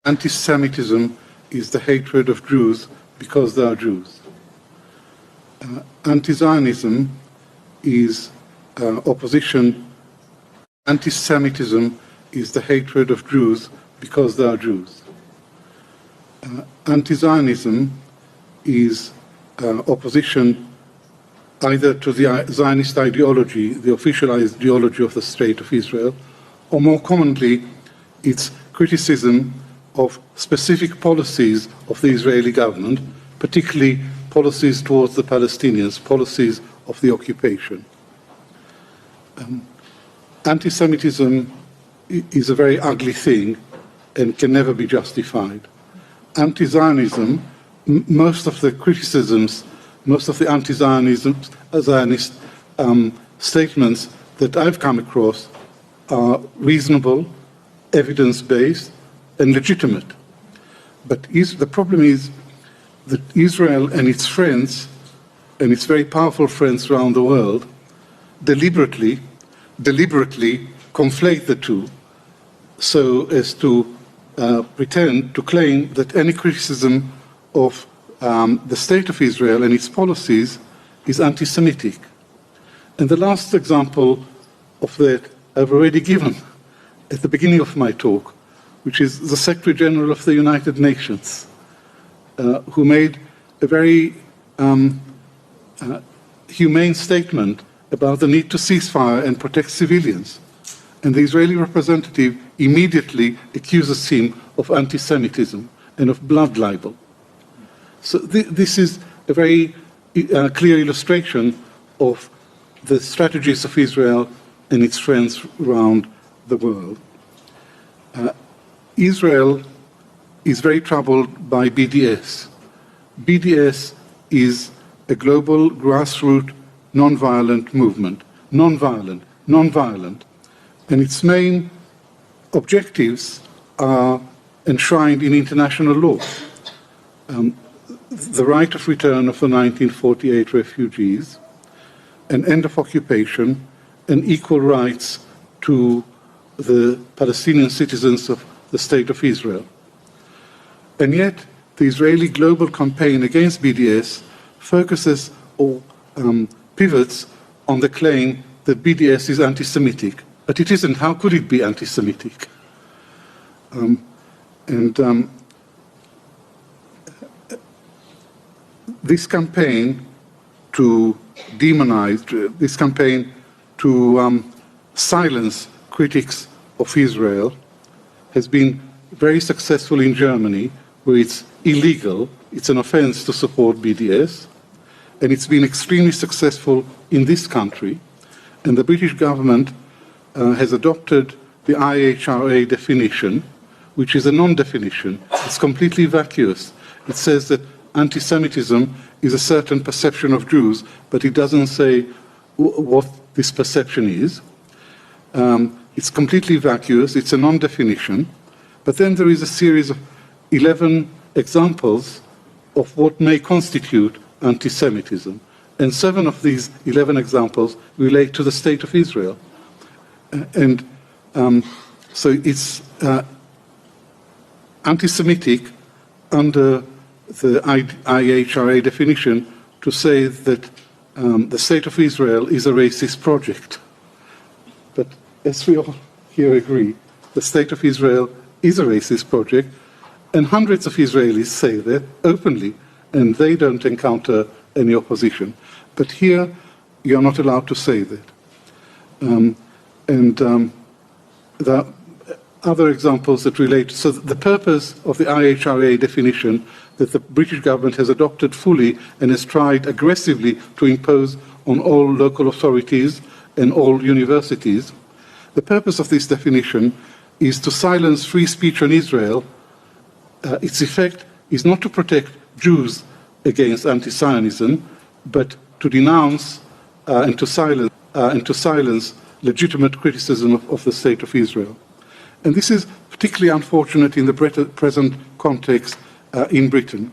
Anti-Semitism is the hatred of Jews because they are Jews. Anti-Zionism is opposition. Anti-Semitism is the hatred of Jews because they are Jews. Anti-Zionism is opposition either to the Zionist ideology, the official ideology of the State of Israel, or more commonly, it's criticism of specific policies of the Israeli government, particularly policies towards the Palestinians, policies of the occupation. Anti-Semitism is a very ugly thing and can never be justified. Anti-Zionism, most of the criticisms, most of the anti-Zionist statements that I've come across are reasonable, evidence-based, and legitimate. But the problem is that Israel and its friends, and its very powerful friends around the world, deliberately conflate the two so as to pretend to claim that any criticism of the State of Israel and its policies is anti-Semitic. And the last example of that I've already given at the beginning of my talk, which is the Secretary General of the United Nations, who made a very humane statement about the need to cease fire and protect civilians. And the Israeli representative immediately accuses him of anti-Semitism and of blood libel. So this is a very clear illustration of the strategies of Israel and its friends around the world. Israel is very troubled by BDS. BDS is a global grassroots non-violent movement, non-violent, and its main objectives are enshrined in international law. The right of return of the 1948 refugees, an end of occupation, and equal rights to the Palestinian citizens of the State of Israel. And yet, the Israeli global campaign against BDS focuses or pivots on the claim that BDS is anti-Semitic. But it isn't. How could it be anti-Semitic? This campaign to demonize, this campaign to silence critics of Israel has been very successful in Germany, where it's illegal, it's an offense to support BDS, and it's been extremely successful in this country, and the British government has adopted the IHRA definition, which is a non-definition. It's completely vacuous. It says that anti-Semitism is a certain perception of Jews, but it doesn't say what this perception is. It's completely vacuous, it's a non-definition, but then there is a series of 11 examples of what may constitute anti-Semitism. And 7 of these 11 examples relate to the State of Israel. So it's anti-Semitic under the IHRA definition to say that the State of Israel is a racist project. But as we all here agree, the State of Israel is a racist project, and hundreds of Israelis say that openly, and they don't encounter any opposition. But here, you're not allowed to say that. There are other examples that relate. So the purpose of the IHRA definition that the British government has adopted fully and has tried aggressively to impose on all local authorities and all universities, the purpose of this definition is to silence free speech on Israel. Its effect is not to protect Jews against anti-Zionism, but to denounce and to silence legitimate criticism of the State of Israel. And this is particularly unfortunate in the present context in Britain,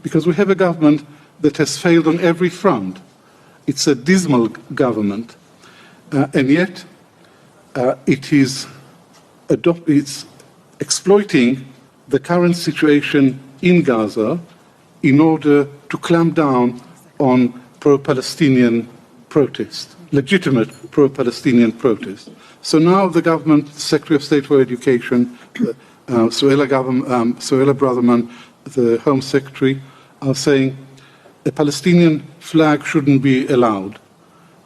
because we have a government that has failed on every front. It's a dismal government, and yet it's exploiting the current situation in Gaza in order to clamp down on pro-Palestinian protest, legitimate pro-Palestinian protest. So now the government, Secretary of State for Education, Suella Braverman, the Home Secretary, are saying a Palestinian flag shouldn't be allowed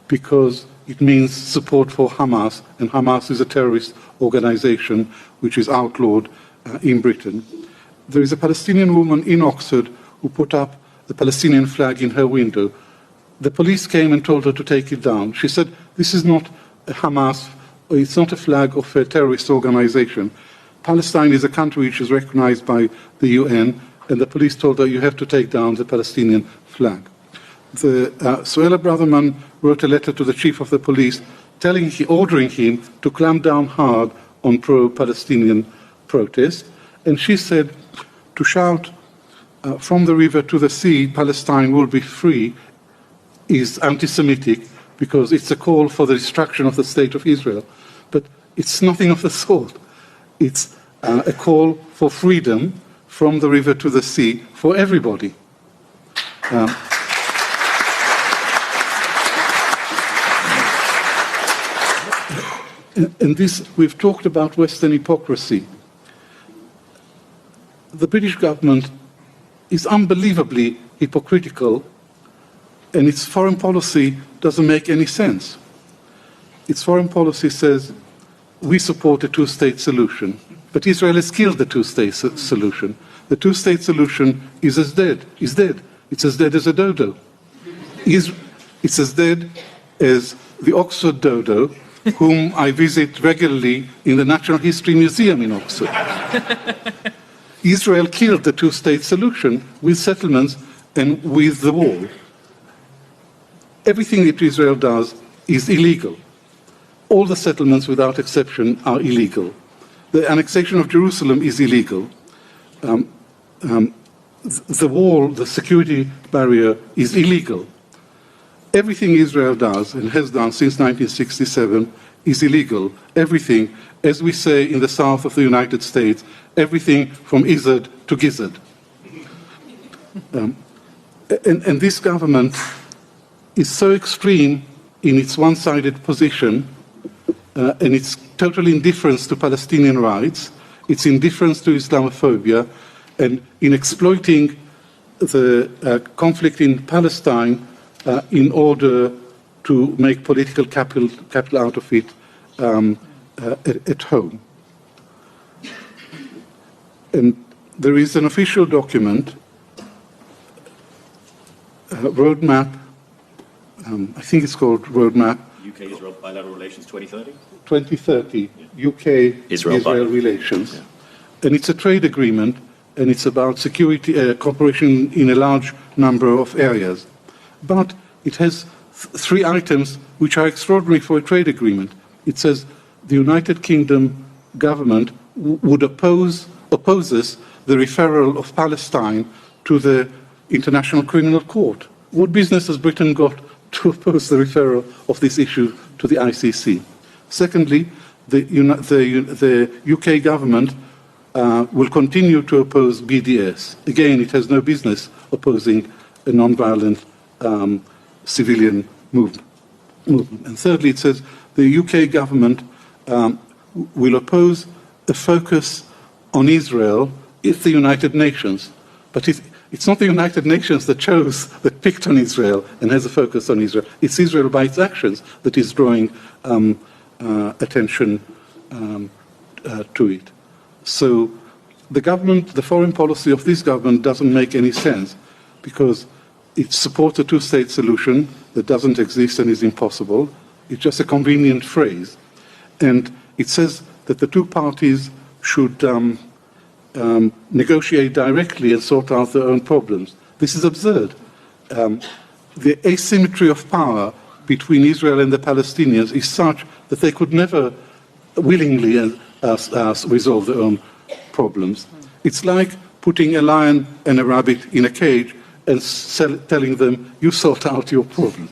because it means support for Hamas, and Hamas is a terrorist organization which is outlawed in Britain. There is a Palestinian woman in Oxford who put up the Palestinian flag in her window. The police came and told her to take it down. She said, this is not a Hamas, or it's not a flag of a terrorist organization. Palestine is a country which is recognized by the UN, and the police told her, you have to take down the Palestinian flag. Suella Braverman wrote a letter to the chief of the police ordering him to clamp down hard on pro-Palestinian protest. And she said, to shout from the river to the sea, Palestine will be free, is anti-Semitic because it's a call for the destruction of the state of Israel. But it's nothing of the sort. It's a call for freedom from the river to the sea for everybody. And this, we've talked about Western hypocrisy. The British government is unbelievably hypocritical, and its foreign policy doesn't make any sense. Its foreign policy says, we support a two-state solution, but Israel has killed the two-state solution. The two-state solution is dead. It's as dead as a dodo. It's as dead as the Oxford dodo, whom I visit regularly in the Natural History Museum in Oxford. Israel killed the two-state solution with settlements and with the wall. Everything that Israel does is illegal. All the settlements, without exception, are illegal. The annexation of Jerusalem is illegal. The wall, the security barrier, is illegal. Everything Israel does, and has done since 1967, is illegal. Everything, as we say in the south of the United States, everything from izzard to gizzard. And this government is so extreme in its one-sided position and its total indifference to Palestinian rights, its indifference to Islamophobia, and in exploiting the conflict in Palestine in order to make political capital out of it at home. And there is an official document, roadmap, I think it's called Roadmap. UK-Israel Bilateral Relations 2030? 2030, yeah. UK-Israel relations. Yeah. And it's a trade agreement, and it's about security cooperation in a large number of areas. But it has three items which are extraordinary for a trade agreement. It says the United Kingdom government would opposes the referral of Palestine to the International Criminal Court. What business has Britain got to oppose the referral of this issue to the ICC? Secondly, the UK government will continue to oppose BDS. Again, it has no business opposing a non-violent civilian movement. And thirdly, it says the UK government will oppose a focus on Israel if the United Nations, but it's not the United Nations that picked on Israel and has a focus on Israel. It's Israel by its actions that is drawing attention to it. So the foreign policy of this government doesn't make any sense because it supports a two-state solution that doesn't exist and is impossible. It's just a convenient phrase. And it says that the two parties should negotiate directly and sort out their own problems. This is absurd. The asymmetry of power between Israel and the Palestinians is such that they could never willingly resolve their own problems. It's like putting a lion and a rabbit in a cage and telling them, you sort out your problem.